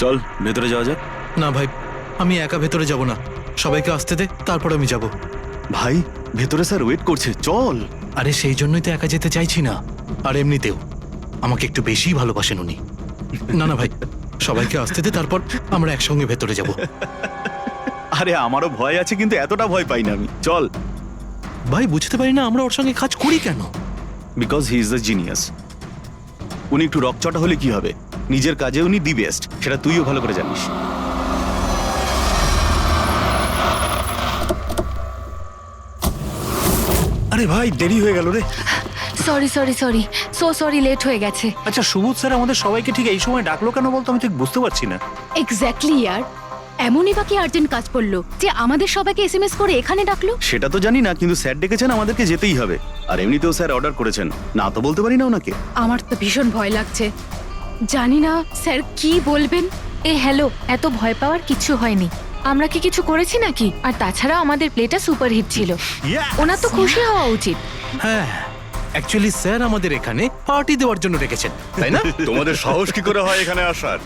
চল ভেতরে যাওয়া যাক। না ভাই, আমি একা ভেতরে যাব না, সবাইকে আসতে দে, তারপর আমি যাব। ভাই ভেতরে স্যার ওয়েট করছে, চল। আরে সেই জন্যই তো একা যেতে চাইছি না, আর এমনিতেও আমাকে একটু বেশিই ভালোবাসেন উনি। না না ভাই, সবাইকে আসতে দে, তারপর আমরা একসঙ্গে ভেতরে যাব। আরে আমারও ভয় আছে, কিন্তু এতটা ভয় পাই না আমি, চল। ভাই বুঝতে পারি না আমরা ওর সঙ্গে কাজ করি কেন। Because he is the genius. উনি একটু রকচটা হলে কি হবে, নিজের কাজে উনি দি বেস্ট, সেটা তুইও ভালো করে জানিস। আরে ভাই দেরি হয়ে গেল রে। Sorry sorry sorry, sorry late হয়ে গেছে। আচ্ছা সুবোধ স্যার আমাদের সবাইকে ঠিক এই সময় ডাকলো কেন বলতো, আমি ঠিক বুঝতে পারছি না। এক্স্যাক্টলি ইয়ার, এমনই বা কি আর্জেন্ট কাজ পড়লো যে আমাদের সবাইকে এসএমএস করে এখানে ডাকলো? সেটা তো জানি না, কিন্তু স্যার ডেকেছেন, আমাদেরকে যেতেই হবে। আর এমনিতেও স্যার অর্ডার করেছেন, না তো বলতে পারি না ওনাকে। আমার তো ভীষণ ভয় লাগছে, জানি না স্যার কি বলবেন। হ্যালো, এত ভয় পাওয়ার কিছু হয়নি। আমরা কি কিছু করেছি নাকি? আর তাছাড়া আমাদের প্লেটা সুপারহিট ছিল, ওনার তো খুশি হওয়া উচিত। হ্যাঁ, অ্যাকচুয়ালি স্যার আমাদের এখানে পার্টি দেওয়ার জন্য রেখেছেন, তাই না? তোমাদের সাহস কি করে হয় এখানে আসার?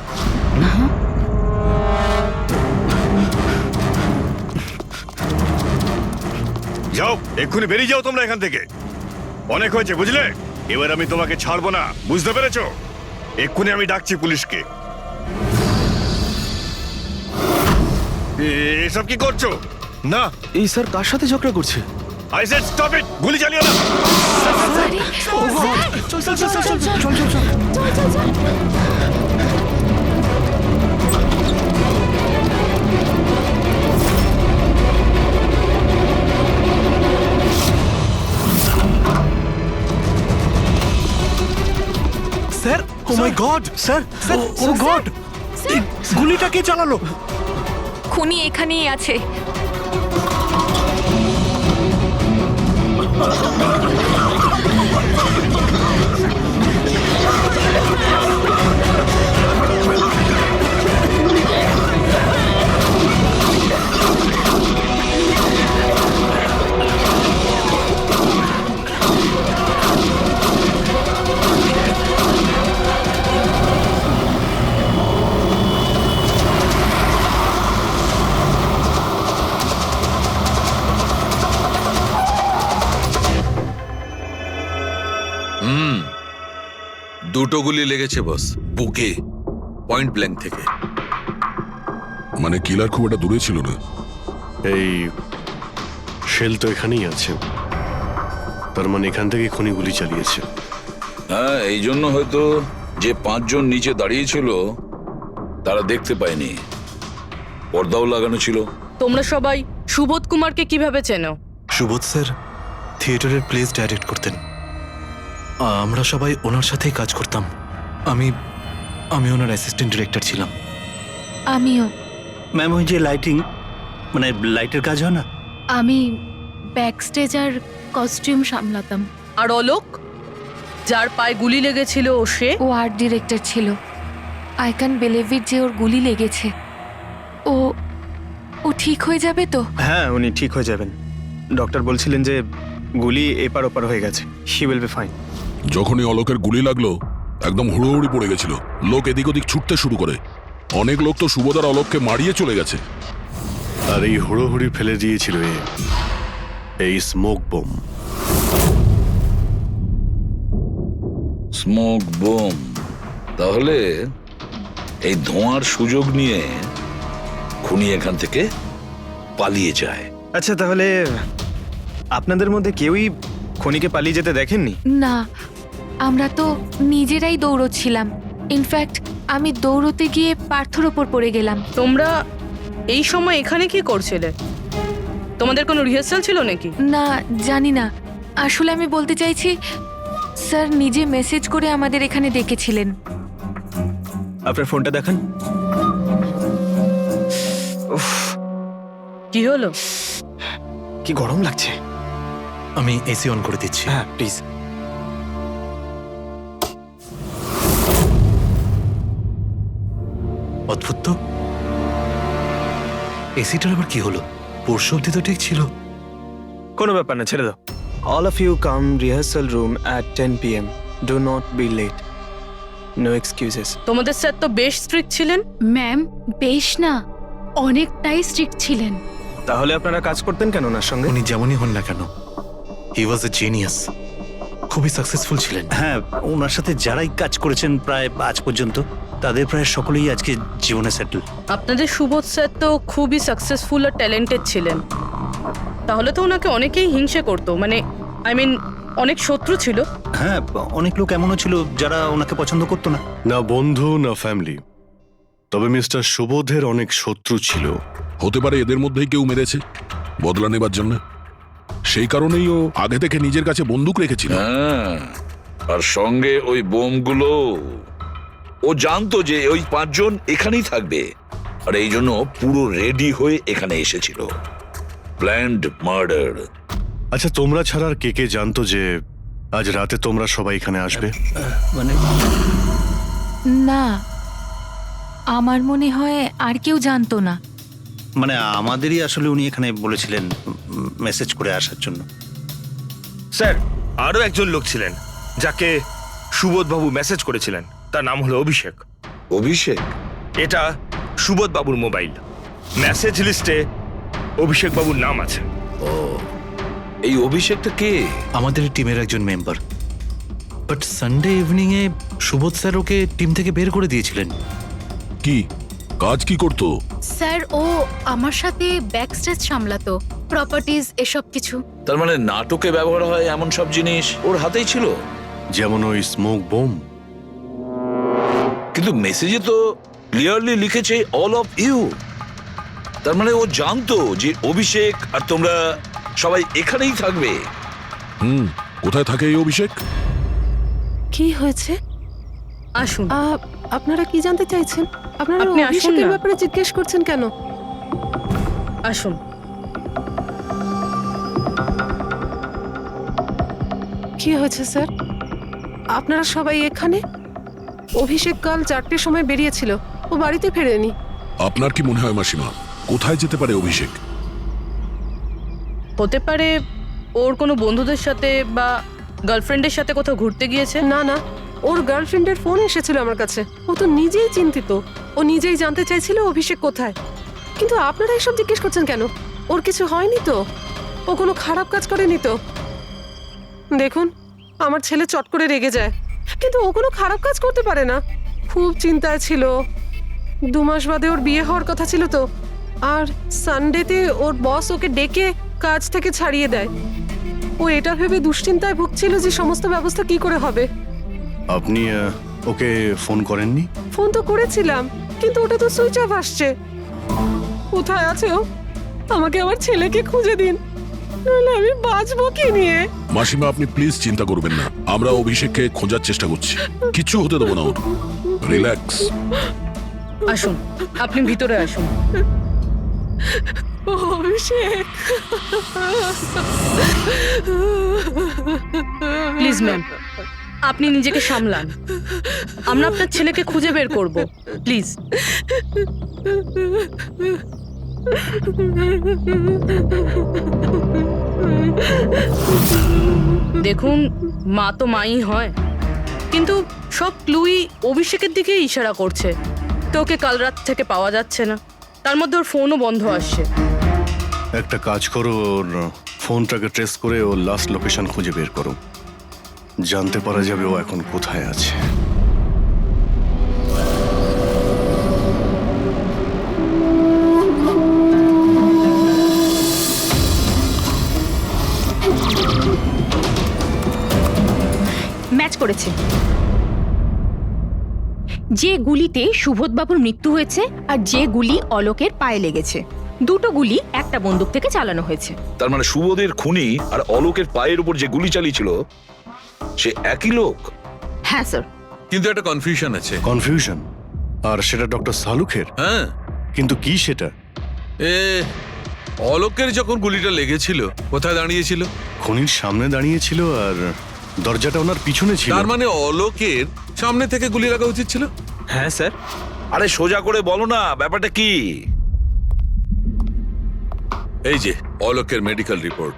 যাও, এক্ষুনি বেরিয়ে যাও তোমরা এখান থেকে। অনেক হয়েছে বুঝলে, এবার আমি তোমাকে ছাড়বো না, বুঝতে পেরেছো? এক্ষুনি আমি ডাকছি পুলিশকে। এসব কি করছো? না, এই স্যার কার সাথে ঝগড়া করছে? আই সেড স্টপ ইট, গুলি চালিও না। চল চল চল চল চল চল চল। স্যার, ও মাই গড, স্যার, ও গড, গুলিটা কে চালালো? খুনি এখানেই আছে। দুটো গুলি লেগেছে বস, বুকে, পয়েন্ট ব্ল্যাঙ্ক থেকে। মানে কিলার খুব একটা দূরে ছিল না। এই শেল তো এখানেই আছে, তার মানে এখান থেকে খুনি গুলি চালিয়েছে। হ্যাঁ, এই জন্য হয়তো যে 5 জন নিচে দাঁড়িয়েছিল তারা দেখতে পায়নি, পর্দাও লাগানো ছিল। তোমরা সবাই সুবোধ কুমারকে কিভাবে চেনো? সুবোধ স্যার থিয়েটারের প্লেস ডাইরেক্ট করতেন, আমরা সবাই ওনার সাথেই কাজ করতাম। আমি ওনার অ্যাসিস্ট্যান্ট ডিরেক্টর ছিলাম। আমিও। ম্যাম ওই যে লাইটিং, মানে লাইটের কাজ হয় না? আমি ব্যাক স্টেজ আর কস্টিউম সামলাতাম। আর অলোক, যার পায়ে গুলি লেগেছিল, ও সে? ও আর্ট ডিরেক্টর ছিল। আই ক্যান বিলিভ ইট যে ওর গুলি লেগেছে। ও ঠিক হয়ে যাবে তো? হ্যাঁ উনি ঠিক হয়ে যাবেন, ডক্টর বলছিলেন যে গুলি এপার ওপার হয়ে গেছে, শি উইল বি ফাইন। যখনই অলোকের গুলি লাগলো একদম হুড়োহুড়ি পড়ে গেছিল, লোক এদিক ওদিক ছুটতে শুরু করে। অনেক লোক তো সুবোধার অলোককে মারিয়ে চলে গেছে। আর এই হুড়োহুড়ি ফেলে দিয়েছিল এই স্মোক বোম। Smoke bomb? তাহলে এই ধোঁয়ার সুযোগ নিয়ে খুনি এখান থেকে পালিয়ে যায়। আচ্ছা তাহলে আপনাদের মধ্যে কেউই খনিকে পালিয়ে যেতে দেখেননি? না, আমরা তো নিজেরাই দৌড়চ্ছিলাম। ইনফ্যাক্ট আমি দৌড়তে গিয়ে পার্থর ওপর পড়ে গেলাম। তোমরা এই সময় এখানে কি করছিলে? তোমাদের কোনো রিহার্সাল ছিল নাকি? না, জানি না। আসলে আমি বলতে চাইছি, স্যার নিজে মেসেজ করে আমাদের এখানে ডেকেছিলেন। আপনার ফোনটা দেখান। উফ, কি হলো? কি গরম লাগছে। আমি এসি অন করে দিচ্ছি। হ্যাঁ প্লিজ। অদ্ভুত তো, এসিটার আবার কি হলো? পরশু অব্দি তো ঠিক ছিল। কোনো ব্যাপার না, ছেড়ে দাও। All of you come rehearsal room at 10 PM. Do not be late. No excuses. তোমাদের স্যার তো বেশ স্ট্রিক্ট ছিলেন। ম্যাম বেশ না, অনেকটাই স্ট্রিক্ট ছিলেন। তাহলে আপনারা কাজ করতেন কেন ওনার সঙ্গে? উনি যেমনই হন না কেন, হি ওয়াজ এ জিনিয়াস, খুবই সাকসেসফুল ছিলেন। হ্যাঁ, ওনার সাথে যারাই কাজ করেছেন প্রায় আজ পর্যন্ত, তাদের প্রায় সকলেই আজকে জীবনে সেটেল। আপনাদের সুবোধ স্যার তো খুবই সাকসেসফুল আর ট্যালেন্টেড ছিলেন, তাহলে তো ওনাকে অনেকেই হিংসে করতো, মানে আই মিন অনেক শত্রু ছিল। হ্যাঁ, অনেক লোক এমনও ছিল যারা ওনাকে পছন্দ করতো না। না বন্ধু না ফ্যামিলি, তবে মিস্টার সুবোধের অনেক শত্রু ছিল। হতে পারে এদের মধ্যেই কেউ মেরেছে বদলা নেবার জন্য। সেই কারণেই ও আগে থেকে নিজের কাছে বন্দুক রেখেছিল। হ্যাঁ, আর সঙ্গে ওই বোমগুলো। ও জানতো যে ওই 5 জন এখানেই থাকবে, আর এই জন্য পুরো রেডি হয়ে এখানে এসেছিল। Planned murder. আচ্ছা, তোমরা ছাড়া আর কে কে জানতো যে আজ রাতে তোমরা সবাই এখানে আসবে? মানে না, আমার মনে হয় আর কেউ জানতো না। মানে আমাদেরই আসলে উনি এখানে বলেছিলেন মেসেজ করে আসার জন্য। স্যার, আরও একজন লোক ছিলেন যাকে সুবোধবাবু মেসেজ করেছিলেন, তার নাম হলো অভিষেক। অভিষেক? এটা সুবোধবাবুর মোবাইল, মেসেজ লিস্টে অভিষেক বাবুর নাম আছে। এই অভিষেকটা কে? আমাদের টিমের একজন member, but Sunday evening A Subodh sir okay team থেকে বের করে দিয়েছিলেন। কি কাজ কি করতো? স্যার ও আমার সাথে ব্যাকস্টেজ সামলাতো, প্রপার্টিজ এসব কিছু। তার মানে নাটকে ব্যবহার হয় এমন সব জিনিস ওর হাতেই ছিল। যেমন ওই স্মোক বোম। কিন্তু মেসেজে তো ক্লিয়ারলি লিখেছে অল অফ ইউ। তার মানে ও জানতো যে অভিষেক আর তোমরা সবাই এখানেই থাকবে। কোথায় থাকে এই অভিষেক? কি হয়েছে? আসুন। আপনারা কি জানতে চাইছেন? আপনারা আপনি আসুন অভিষেকের না। ব্যাপারে জিজ্ঞেস করছেন কেন? আসুন। কি হয়েছে স্যার? আপনারা সবাই এখানে? অভিষেক কাল 4টের সময় বেরিয়েছিল, ও বাড়িতে ফেরেনি। আপনার কি মনে হয় মাসিমা, কোথায় যেতে পারে অভিষেক? হতে পারে ওর কোনো বন্ধুদের সাথে বা গার্লফ্রেন্ডের সাথে কোথাও ঘুরতে গিয়েছে। না না, ওর গার্লফ্রেন্ডের ফোন এসেছিল আমার কাছে। ও তো নিজেই চিন্তিত, ও নিজেই জানতে চাইছিল অভিষেক কোথায়। কিন্তু আপনারা এসব জিজ্ঞেস করছেন কেন? ওর কিছু হয়নি তো? ও কোনো খারাপ কাজ করেনি তো? দেখুন, আমার ছেলে চট করে রেগে যায়, কিন্তু ও কোনো খারাপ কাজ করতে পারে না। খুব চিন্তায় ছিল, 2 মাস বাদে ওর বিয়ে হওয়ার কথা ছিল তো। আর সানডেতে ওর বস ওকে ডেকে কাজ থেকে ছাড়িয়ে দেয়। ও এটা ভেবে দুশ্চিন্তায় ভুগছিল যে সমস্ত ব্যবস্থা কি করে হবে। আপনি ওকে ফোন করেননি? ফোন তো করেছিলাম, কিন্তু ওটা তো সুইচ অফ আসছে। কোথায় আছে ও? আমাকে আমার ছেলেকে খুঁজে দিন, নাহলে আমি বাঁচবো কি নিয়ে? মাসিমা, আপনি প্লিজ চিন্তা করবেন না, আমরা অভিষেককে খোঁজার চেষ্টা করছি। কিচ্ছু হতে দেবো না ওর। রিল্যাক্স। আসুন, আপনি ভিতরে আসুন। অভিষেক, প্লিজ ম্যাম, আপনি নিজেকে সামলান। আমরা আপনার ছেলেকে খুঁজে বের করব, প্লিজ। দেখুন, মা তো মাই হয়, কিন্তু সব ক্লুই অভিষেকের দিকে ইশারা করছে। তো ওকে কাল রাত থেকে পাওয়া যাচ্ছে না, তার মধ্যে ওর ফোনও বন্ধ আসছে। একটা কাজ করো, ওর ফোনটাকে ট্রেস করে ওর লাস্ট লোকেশন খুঁজে বের করো। জানতে পারা যাবে ও এখন কোথায় আছে। ম্যাচ করেছে। যে গুলিতে সুবোধবাবুর মৃত্যু হয়েছে আর যে গুলি অলোকের পায়ে লেগেছে, দুটো গুলি একটা বন্দুক থেকে চালানো হয়েছে। তার মানে সুবোধের খুনি আর অলোকের পায়ের উপর যে গুলি চালিয়েছিল সে একই লোক। হ্যাঁ স্যার। কিন্তু একটা কনফিউশন আছে। কনফিউশন? আর সেটা ডক্টর সালুখের? হ্যাঁ, কিন্তু কি সেটা? অলোকের যখন গুলিটা লেগেছিল কোথায় দাঁড়িয়েছিল? খনির সামনে দাঁড়িয়েছিল আর দরজাটা ওনার পিছনে ছিল। তার মানে অলোকের সামনে থেকে গুলি লাগা উচিত ছিল। হ্যাঁ স্যার। আরে সোজা করে বলো না, ব্যাপারটা কি? এই যে অলোকের মেডিকেল রিপোর্ট,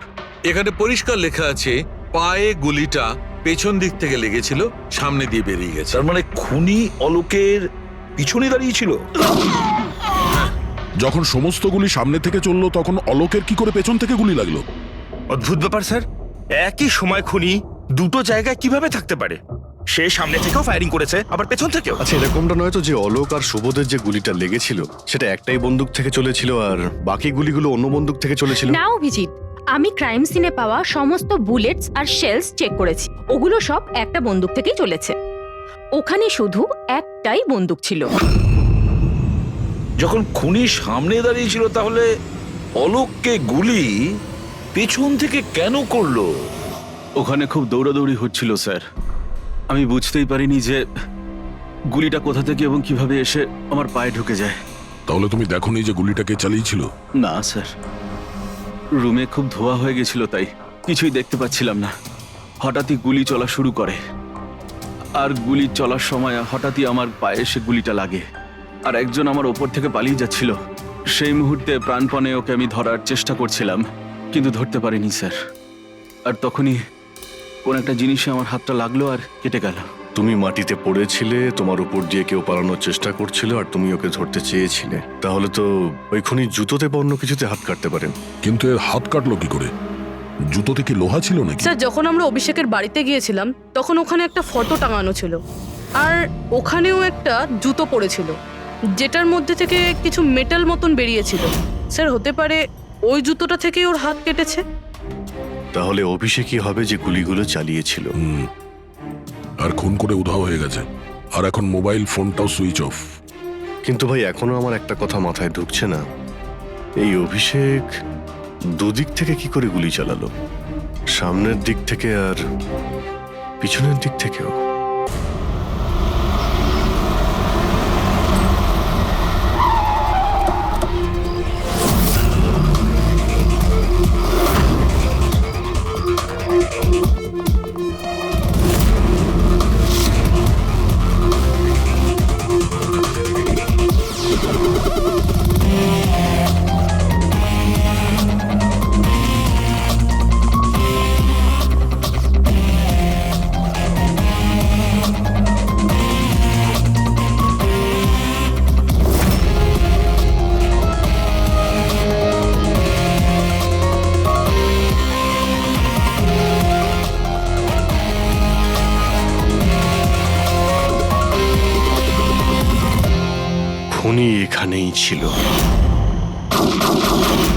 এখানে পরিষ্কার লেখা আছে পায়ে গুলিটা পেছন দিক থেকে লেগেছিল, সামনে দিয়ে বেরিয়ে গেছে। তার মানে খুনি অলোকের পিছনে দাঁড়িয়েছিল। যখন সমস্ত গুলি সামনে থেকে চললো তখন অলোকের কি করে পেছন থেকে গুলি লাগলো? অদ্ভুত ব্যাপার স্যার, একই সময় খুনি দুটো জায়গায় কিভাবে থাকতে পারে? সে সামনে থেকেও ফায়ারিং করেছে, আবার পেছন থেকেও। আচ্ছা, এরকমটা নয় তো যে অলোক আর সুবোধের যে গুলিটা লেগেছিল সেটা একটাই বন্দুক থেকে চলেছিল আর বাকি গুলিগুলো অন্য বন্দুক থেকে চলেছিল? না অভিজিৎ, আমি ক্রাইম সিনে পাওয়া সমস্ত বুলেটস আর শেলস চেক করেছি, ওগুলো সব একটা বন্দুক থেকেই চলেছে। ওখানে শুধু একটাই বন্দুক ছিল। যখন খুনি সামনে দাঁড়িয়েছিল তাহলে অলোককে গুলি পেছন থেকে কেন করলো? ওখানে খুব দৌড়াদৌড়ি হচ্ছিল স্যার, আমি বুঝতেই পারিনি যে গুলিটা কোথা থেকে এবং কিভাবে এসে আমার পায়ে ঢুকে যায়। তাহলে তুমি দেখোনি যে গুলিটা কে চালিয়েছিল? না স্যার, রুমে খুব ধোয়া হয়ে গেছিল, তাই কিছুই দেখতে পাচ্ছিলাম না। হঠাৎই গুলি চলা শুরু করে, আর গুলি চলার সময় হঠাৎই আমার পায়ে এসে গুলিটা লাগে, আর একজন আমার ওপর থেকে পালিয়ে যাচ্ছিল। সেই মুহূর্তে প্রাণপণে ওকে আমি ধরার চেষ্টা করছিলাম, কিন্তু ধরতে পারিনি স্যার। আর তখনই কোন একটা জিনিসে আমার হাতটা লাগলো আর কেটে গেল। তুমি মাটিতে পড়েছিলে, তোমার উপর দিয়ে কেউ পালানোর চেষ্টা করছিল আর তুমি ওকে ধরতে চেয়েছিলে। তাহলে তো ওই খুনি জুতোতে বা অন্য কিছুতে হাত কাটতে পারেন। কিন্তু এর হাত কাটলো কি করে? জুতোতে কি লোহা ছিল নাকি? স্যার, যখন আমরা অভিষেকের বাড়িতে গিয়েছিলাম তখন ওখানে একটা ফটো টাঙানো ছিল, আর ওখানেও একটা জুতো পড়েছিল যেটার মধ্যে থেকে কিছু মেটাল মতন বেরিয়েছিল। স্যার, হতে পারে ওই জুতোটা থেকেই ওর হাত কেটেছে। তাহলে অভিষেকই হবে যে গুলিগুলো চালিয়েছিল। আর খুন করে উধাও হয়ে গেছে, আর এখন মোবাইল ফোনটাও সুইচ অফ। কিন্তু ভাই, এখনো আমার একটা কথা মাথায় ঢুকছে না, এই অভিষেক দুদিক থেকে কি করে গুলি চালালো? সামনের দিক থেকে আর পিছনের দিক থেকেও। খুনি এখানেই ছিল।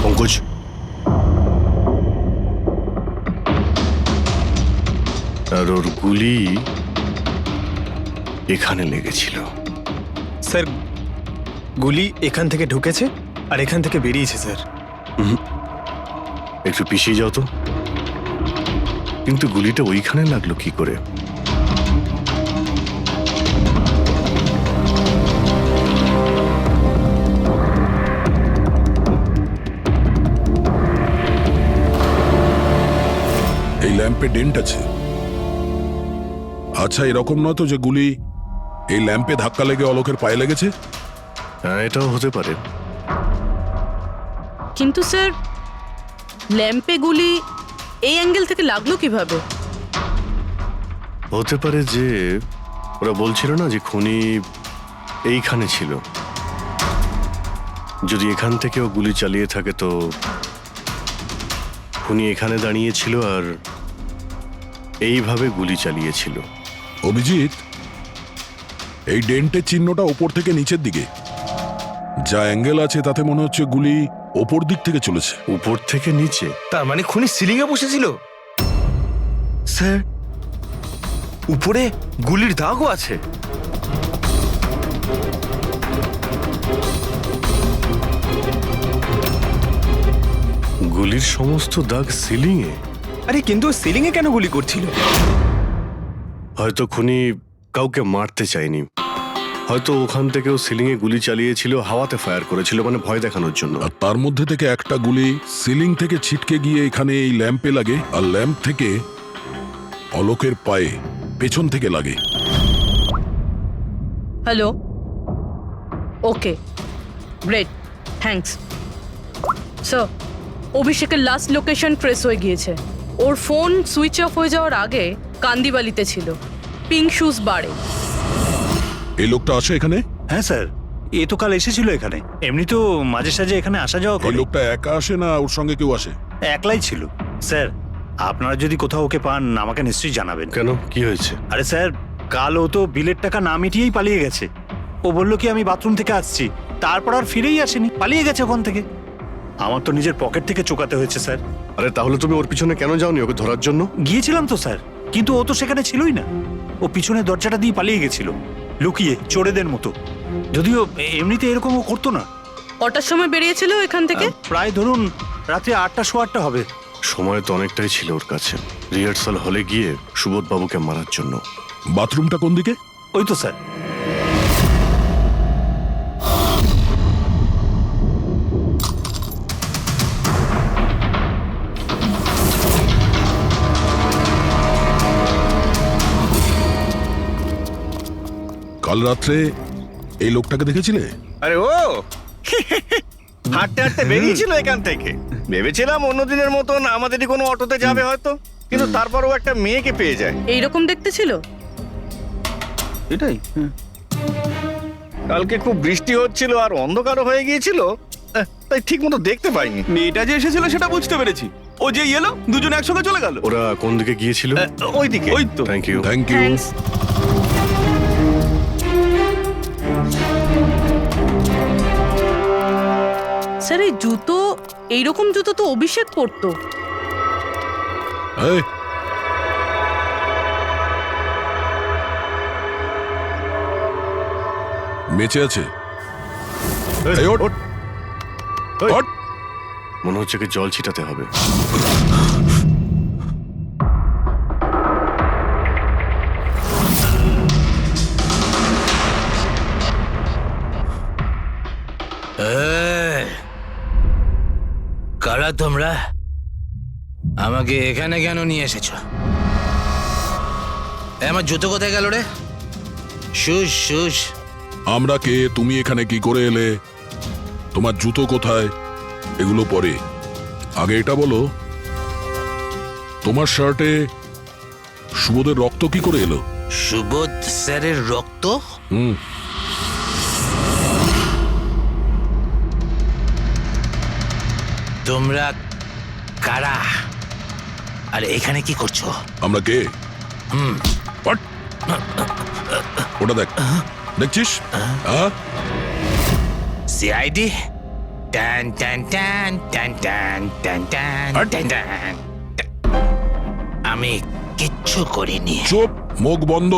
পঙ্কজ, আর ওর গুলি এখানে লেগেছিল। স্যার, গুলি এখান থেকে ঢুকেছে আর এখান থেকে বেরিয়েছে স্যার। একটু পিছিয়ে যাও তো। কিন্তু গুলিটা ওইখানে লাগলো কি করে? এই ল্যাম্পে ডেন্ট আছে। আচ্ছা, এরকম নয় তো যে গুলি এই ল্যাম্পে ধাক্কা লেগে অলোকের পায়ে লেগেছে? হ্যাঁ, এটাও হতে পারে। কিন্তু স্যার, ল্যাম্পে গুলি এই অ্যাঙ্গেল থেকে লাগলো কিভাবে? হতে পারে যে ওরা বলছিল না যে খুনি এইখানে ছিল। যদি এখান থেকেও গুলি চালিয়ে থাকে তো খুনি এখানে দাঁড়িয়েছিল আর এইভাবে গুলি চালিয়েছিল। অভিজিৎ, এই ডেন্টের চিহ্নটা ওপর থেকে নিচের দিকে, যা অ্যাঙ্গেল আছে তাতে মনে হচ্ছে গুলি ওপর দিক থেকে চলেছে। উপর থেকে নিচে? তার মানে খুনি সিলিং এ বসেছিল। স্যার, উপরে গুলির দাগও আছে। গুলির সমস্ত দাগ সিলিং এ? আরে কিন্তু সিলিং এ কেন গুলি করছিল? হয়তো খুনি কাউকে মারতে চায়নি, হয়তো ওখান থেকেও সিলিং এ গুলি চালিয়েছিল, হাওয়াতে ফায়ার করেছিল, মানে ভয় দেখানোর জন্য। আর তার মধ্যে থেকে একটা গুলি সিলিং থেকে ছিটকে গিয়ে এখানে এই ল্যাম্পে লাগে, আর ল্যাম্প থেকে অলোকের পায়ে পেছন থেকে লাগে। হ্যালো, ওকে, গ্রেট, থ্যাঙ্কস। সো অভিষেকের লাস্ট লোকেশন ট্রেস হয়ে গিয়েছে। ওর ফোন সুইচ অফ হয়ে যাওয়ার আগে কান্দিবালিতে ছিল, পিঙ্ক শুজ বারে। এই লোকটা আসে এখানে? হ্যাঁ স্যার, এ তো কাল এসেছিল এখানে। এমনি তো মাঝে সাঝে এখানে আসা যাওয়া এই করে। লোকটা একা আসে না ওর সঙ্গে কেউ আসে? একলাই ছিল। স্যার, আপনারা যদি কোথাও ওকে পান আমাকে নিশ্চয়ই জানাবেন। কেন, কি হয়েছে? আরে স্যার, কাল ও তো বিলের টাকা না মিটিয়েই পালিয়ে গেছে। ও বললো কি আমি বাথরুম থেকে আসছি, তারপর আর ফিরেই আসেনি, পালিয়ে গেছে ওখান থেকে। আমার তো নিজের পকেট থেকে চোকাতে হয়েছে স্যার। আরে তাহলে তুমি ওর পিছনে কেন যাওনি ওকে ধরার জন্য? গিয়েছিলাম তো স্যার, কিন্তু ও তো সেখানে ছিলই না। ও পিছনের দরজাটা দিয়ে পালিয়ে গেছিল, লুকিয়ে চোরেদের মতো। যদিও এমনিতে এরকম ও করতো না। কটার সময় বেরিয়েছিল এখান থেকে? প্রায় ধরুন রাত্রে 8টা সোয়া 8টা হবে। সময় তো অনেকটাই ছিল ওর কাছে রিহার্সাল হলে গিয়ে সুবোধ বাবুকে মারার জন্য। বাথরুমটা কোন দিকে? ওই তো স্যার। কাল রাত্রে এই লোকটাকে দেখেছিলে? আরে ও হাঁটতে হাঁটতে বেরিয়েছিল এখান থেকে। ভেবেছিলাম অন্যদিনের মতন আমাদেরই কোনো অটোতে যাবে হয়তো, কিন্তু তারপর ও একটা মেয়েকে পেয়ে যায়। এইরকম দেখতে ছিল? এটাই। কালকে খুব বৃষ্টি হচ্ছিল আর অন্ধকারও হয়ে গিয়েছিল, তাই ঠিক মতো দেখতে পাইনি। মেয়েটা যে এসেছিল সেটা বুঝতে পেরেছি। ও যে এলো দুজনে একসঙ্গে চলে গেল। ওরা কোন দিকে গিয়েছিল? ওইদিকে। ওই তো। Thank you. Thank you. Thanks. Sir, এই জুতো, এইরকম জুতো তো অভিষেক পরতো। এই, বেঁচে আছে? এই, ওঠ। ওঠ। মনে হচ্ছে কি জল ছিটাতে হবে। কারা তোমরা? আমাকে এখানে কেন নিয়ে এসেছো? আমার জুতো কোথায় গেল রে? Shoes shoes. আমরা কে, তুমি এখানে কি করে এলে, তোমার জুতো কোথায়, এগুলো পরে। আগে এটা বলো, তোমার শার্টে সুবোধের রক্ত কি করে এলো? সুবোধ স্যারের রক্ত? হুম। তোমরা কারা আর এখানে কি করছো? আমরা কে? What? ওটা দেখ, দেখছিস? সিআইডি? টান টান টান টান টান টান টান টান টান। আমি কিচ্ছু করিনি। চুপ, মুখ বন্ধ,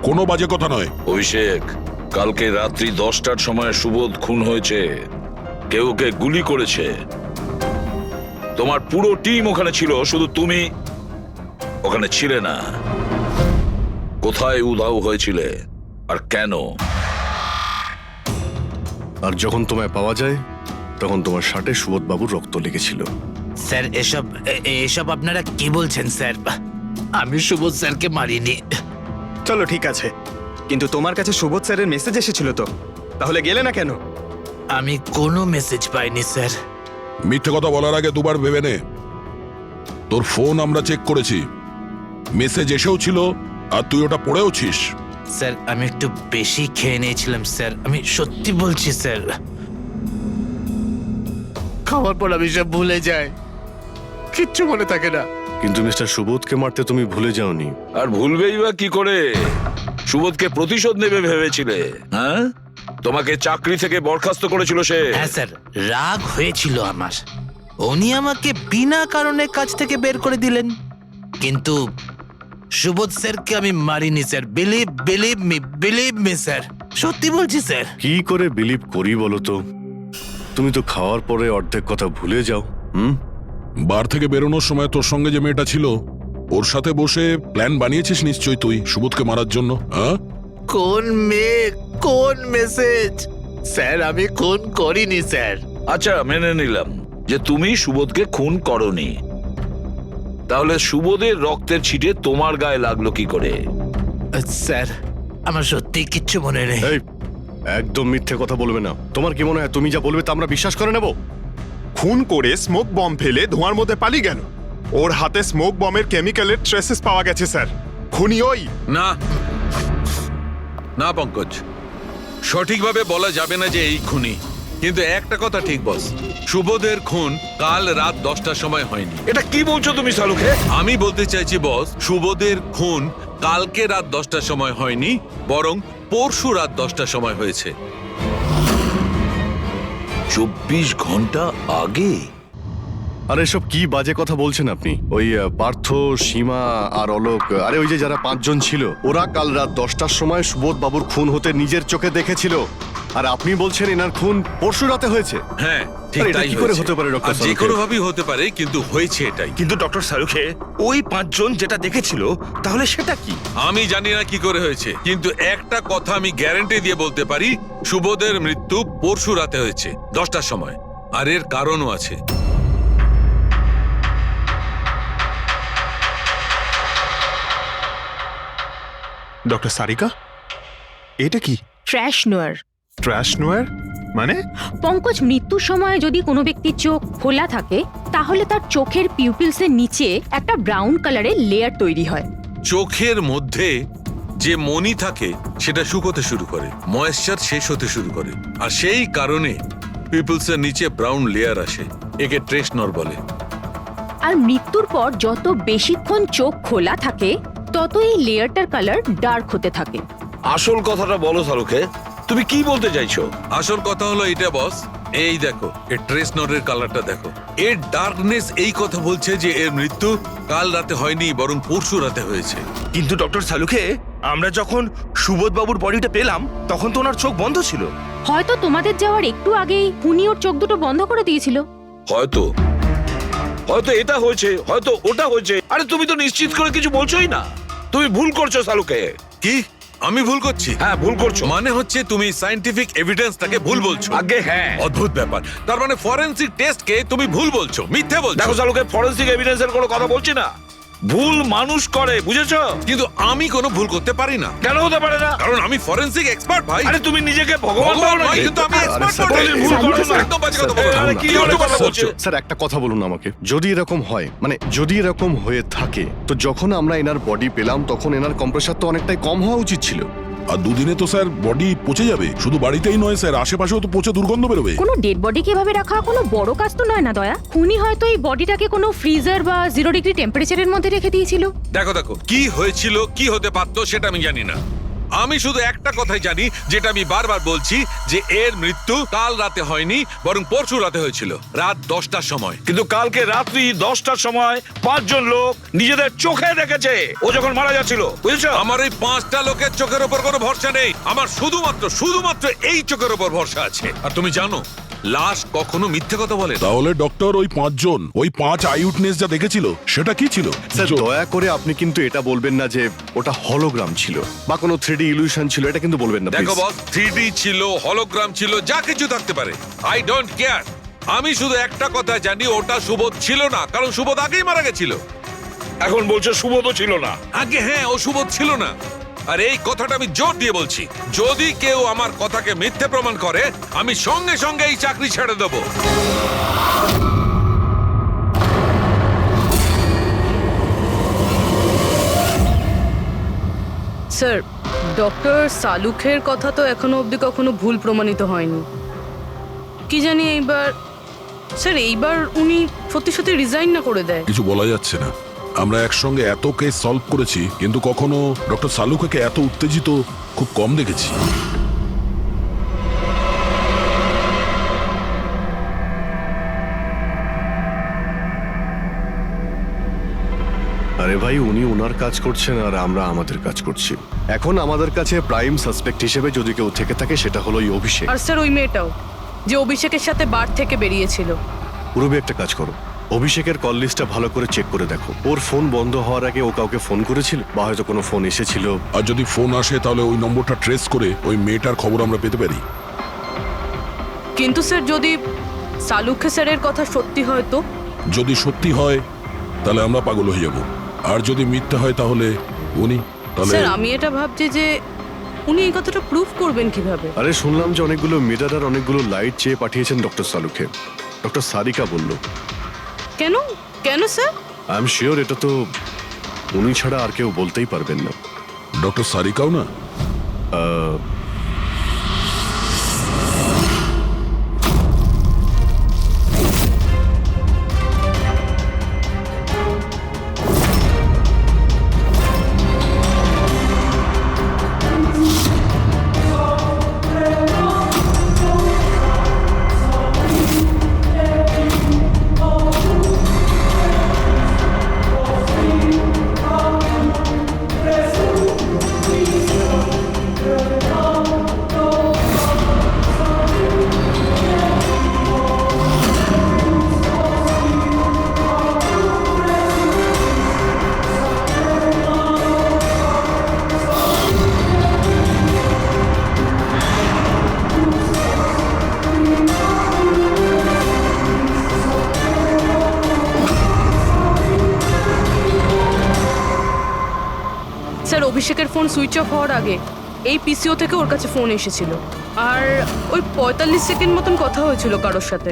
কোনো বাজে কথা নয়। অভিষেক, কালকে রাত্রি 10টার সময় সুবোধ খুন হয়েছে। কেউ ওকে গুলি করেছে। তোমার পুরো টিম ওখানে ছিল, শুধু তুমি ওখানে ছিলে না। কোথায় উধাও হয়েছিলে আর কেন? আর যখন তোমায় পাওয়া যায় তখন তোমার শার্টে সুবোধ বাবুর রক্ত লেগেছিল। স্যার, এসব আপনারা কি বলছেন স্যার? আমি সুবোধ স্যারকে মারিনি। চলো ঠিক আছে, কিন্তু তোমার কাছে সুবোধ স্যারের মেসেজ এসেছিল তো, তাহলে গেলে না কেন? আমি কোনো মেসেজ পাইনি স্যার। মিথ্যে কথা বলার আগে দুবার ভেবে নে। তোর ফোন আমরা চেক করেছি, মেসেজ এসেও ছিল আর তুই ওটা পড়েওছিস। স্যার, আমি একটু বেশি খেয়ে নিয়েছিলাম স্যার, আমি সত্যি বলছি স্যার। খাওয়ার পর আমি সব ভুলে যাই, কিচ্ছু মনে থাকে না। কিন্তু মিস্টার সুবোধকে মারতে তুমি ভুলে যাওনি। আর ভুলবেই বা কি করে? সুবোধকে প্রতিশোধ নেবে ভেবেছিলে? হ্যাঁ, তোমাকে চাকরি থেকে বরখাস্ত করেছিল সে। হ্যাঁ স্যার, রাগ হয়েছিল আমার। উনি আমাকে বিনা কারণে কাজ থেকে বের করে দিলেন, কিন্তু সুবোধ স্যারকে আমি মারিনি স্যার। বিলিভ মি স্যার, সত্যি বলছি স্যার। কি করে বিলিভ করি বলো তো? তুমি তো খাওয়ার পরে অর্ধেক কথা ভুলে যাও। বার থেকে বেরোনোর সময় তোর সঙ্গে যে মেয়েটা ছিল ওর সাথে বসে প্ল্যান বানিয়েছিস নিশ্চয়ই তুই সুবোধকে মারার জন্য। হ্যাঁ, কোন মেয়ে, কোন মেসেজ? স্যার, আমি খুন করিনি স্যার। আচ্ছা, মেনে নিলাম যে তুমি সুবোধকে খুন করনি, তাহলে সুবোধের রক্তের ছিটে তোমার গায়ে লাগলো কি করে? স্যার, আমার সত্যি কিচ্ছু মনে নেই। এই, একদম মিথ্যে কথা বলবে না। তোমার কি মনে হয় তুমি যা বলবে তা আমরা বিশ্বাস করে নেব? খুন করে স্মোক বম ফেলে ধোঁয়ার মধ্যে পালিয়ে গেল। ওর হাতে স্মোক বমের কেমিক্যালের ট্রেসেস পাওয়া গেছে স্যার। খুনি ওই। না না পঙ্কজ, সঠিকভাবে বলা যাবে না যে এই খুনি, কিন্তু একটা কথা ঠিক বস, সুবোধের খুন কাল রাত 10টার সময় হয়নি। এটা কি বলছো তুমি সালুকে? আমি বলতে চাইছি বস, সুবোধের খুন কালকে রাত 10টার সময় হয়নি, বরং পরশু রাত 10টার সময় হয়েছে। 24 ঘন্টা আগে? আরে এসব কি বাজে কথা বলছেন আপনি? ওই পার্থ, সীমা আর অলোক, আরে ওই যে যারা 5 জন ছিল, ওরা কাল রাত 10টার সময় সুবোধ বাবুর খুন হতে নিজের চোখে দেখেছিল। আর আপনি বলছেন এনার খুন পরশু রাতে হয়েছে? হ্যাঁ ঠিক আরে এটা তাই কি করে হয়েছে। হতে পারে ডক্টর আর যে সালুখে? কোনো ভাবেই হতে পারে, কিন্তু হয়েছে এটাই। কিন্তু ডক্টর সালুখে, ওই 5 জন যেটা দেখেছিল তাহলে সেটা কি? আমি জানি না কি করে হয়েছে, কিন্তু একটা কথা আমি গ্যারান্টি দিয়ে বলতে পারি, সুবোধের মৃত্যু পরশু রাতে হয়েছে 10টার সময়। আর এর কারণও আছে। ডক্টর সারিকা, এটা কি? ট্র্যাশ নোয়ার। ট্র্যাশ নোয়ার মানে? পঙ্কজ, মৃত্যুর সময় যদি কোনো ব্যক্তির চোখ খোলা থাকে তাহলে তার চোখের পিউপিলসের নিচে একটা ব্রাউন কালারের লেয়ার তৈরি হয়। চোখের মধ্যে যে মনি থাকে সেটা শুকোতে শুরু করে, ময়েশ্চার শেষ হতে শুরু করে, আর সেই কারণে পিপলসের নিচে ব্রাউন লেয়ার আসে। একে ট্রেশ নর বলে। আর মৃত্যুর পর যত বেশিক্ষণ চোখ খোলা থাকে তত এই লেয়ারটার কালার ডার্ক হতে থাকে। আসল কথাটা বলো সালুকে, তুমি কি বলতে চাইছো? আসল কথা হলো এটা বস, এই দেখো এর ট্রেস নরের কালারটা দেখো। এর ডার্কনেস এই কথা বলছে যে এর মৃত্যু কাল রাতে হয়নি, বরং পরশু রাতে হয়েছে। কিন্তু ডক্টর সালুখে, আমরা যখন সুবোধ বাবুর বডিটা পেলাম তখন তো ওনার চোখ বন্ধ ছিল। হয়তো তোমাদের যাওয়ার একটু আগেই খুনি ওর চোখ দুটো বন্ধ করে দিয়েছিল। হয়তো হয়তো এটা হয়েছে, হয়তো ওটা হয়েছে। আরে তুমি তো নিশ্চিত করে কিছু বলছোই না। তুমি ভুল করছো সালুকে। কি আমি ভুল করছি? হ্যাঁ ভুল করছো। মানে হচ্ছে তুমি সায়েন্টিফিক এভিডেন্সটাকে ভুল বলছো। আগে হ্যাঁ। অদ্ভুত ব্যাপার। তার মানে ফরেনসিক টেস্টকে তুমি ভুল বলছো, মিথ্যে বলছো। দেখো সালুকে, ফরেনসিক এভিডেন্সের কোনো কথা বলছি না। ভুল মানুষ করে, বুঝেছো? কিন্তু আমি কোনো ভুল করতে পারি না। কেন হতে পারে না? কারণ আমি ফরেনসিক এক্সপার্ট ভাই। আরে তুমি নিজেকে ভগবান ভাবো ভগবান নয়, নাকি? কিন্তু আমি আরে এক্সপার্ট স্যার, বটে। ভুল করো না। একদম বাজে কথা বলো না। আরে কি উল্টো কথা বলছো? বলছো। স্যার একটা কথা বলুন আমাকে, যদি এরকম হয়, মানে যদি এরকম হয়ে থাকে, তো যখন আমরা এনার বডি পেলাম তখন এনার কম্প্রেসার তো অনেকটাই কম হওয়া উচিত ছিল। আর দুদিনে তো স্যার বডি পচে যাবে। শুধু বাড়িতেই নয় স্যার, আশেপাশেও তো পচে দুর্গন্ধ বেরোবে। কোনো ডেড বডি কিভাবে রাখা কোনো বড় কাজ তো নয় না দয়া। খুনি হয়তো এই বডিটাকে কোনো ফ্রিজার বা 0 ডিগ্রি টেম্পারেচারের মধ্যে রেখে দিয়েছিল। দেখো দেখো, কি হয়েছিল, কি হতে পারতো সেটা আমি জানি না। আমি শুধু একটা কথাই জানি, যেটা আমি বারবার বলছি, যে এর মৃত্যু কাল রাতে হয়নি, বরং পরশু রাতে হয়েছিল রাত 10টার সময়। কিন্তু কালকে রাত্রি 10টার সময় 5 জন লোক নিজেদের চোখে দেখেছে ও যখন মারা যাচ্ছিল, বুঝেছো? আমার এই 5টা লোকের চোখের ওপর কোনো ভরসা নেই। আমার শুধুমাত্র এই চোখের ওপর ভরসা আছে। আর তুমি জানো, লাশ কখনো মিথ্যে কথা বলে না। তাহলে ডক্টর, ওই 5 জন, ওই 5 আই উইটনেস যা দেখেছিল সেটা কি ছিল? স্যার দয়া করে আপনি কিন্তু এটা বলবেন না যে ওটা হলোগ্রাম ছিল বা কোনো 3D ইলিউশন ছিল, এটা কিন্তু বলবেন না দেখো please। বস, 3D ছিল, হলোগ্রাম ছিল, যা কিছু থাকতে পারে, আই ডোন্ট কেয়ার। আমি শুধু একটা কথা জানি, ওটা সুবোধ ছিল না, কারণ সুবোধ আগেই মারা গেছিল। এখন বলছো সুবোধও ছিল না? আগে হ্যাঁ, ও সুবোধ ছিল না। আর এই কথাটা আমি জোর দিয়ে বলছি, যদি কেউ আমার কথাকে মিথ্যে প্রমাণ করে, আমি সঙ্গে সঙ্গে এই চাকরি ছেড়ে দেবো। স্যার, ডক্টর সালুখের কথা তো এখনো অবধি কখনো ভুল প্রমাণিত হয়নি। কি জানি এইবার উনি সত্যি রিজাইন না করে দেয়। কিছু বলা যাচ্ছে না। আমরা একসঙ্গে এত কেস সলভ করেছি, কিন্তু কখনো ডক্টর সালুকে এত উত্তেজিত খুব কম দেখেছি। আরে ভাই, উনি ওনার কাজ করছেন আর আমরা আমাদের কাজ করছি। এখন আমাদের কাছে প্রাইম সাসপেক্ট হিসেবে যদি কেউ থেকে থাকে সেটা হলো এই অভিষেক। আর স্যার ওই মেয়েটাও, যে অভিষেকের সাথে বার থেকে বেরিয়েছিল। পুরবি একটা কাজ করো, অভিষেকের কল লিস্টটা ভালো করে চেক করে দেখো। ওর ফোন বন্ধ হওয়ার আগে ও কাউকে ফোন করেছিল বা হয়তো কোনো ফোন এসেছিল। আর যদি ফোন আসে তাহলে ওই নম্বরটা ট্রেস করে ওই মেয়েটার খবর আমরা পেতে পারি। কিন্তু স্যার, যদি সালুখে স্যারের কথা সত্যি হয় তো? যদি সত্যি হয় তাহলে আমরা পাগল হয়ে যাব, আর যদি মিথ্যা হয় তাহলে উনি, তাহলে স্যার আমি এটা ভাবছি যে উনি এই কথাটা প্রুফ করবেন কিভাবে? আরে শুনলাম যে অনেকগুলো মিটার আর অনেকগুলো লাইট চেয়ে পাঠিয়েছেন ডক্টর সালুকে। ডক্টর সারিকা বলল। কেন কেন স্যার? আই এম শিওর এটা তো উনি ছাড়া আর কেউ বলতেই পারবেন না। ডক্টর সারিকাও না? স্যার অভিষেকের ফোন সুইচ অফ হওয়ার আগে এই পিসিও থেকে ওর কাছে ফোন এসেছিল, আর ওই 45 সেকেন্ড মতন কথা হয়েছিল কারোর সাথে।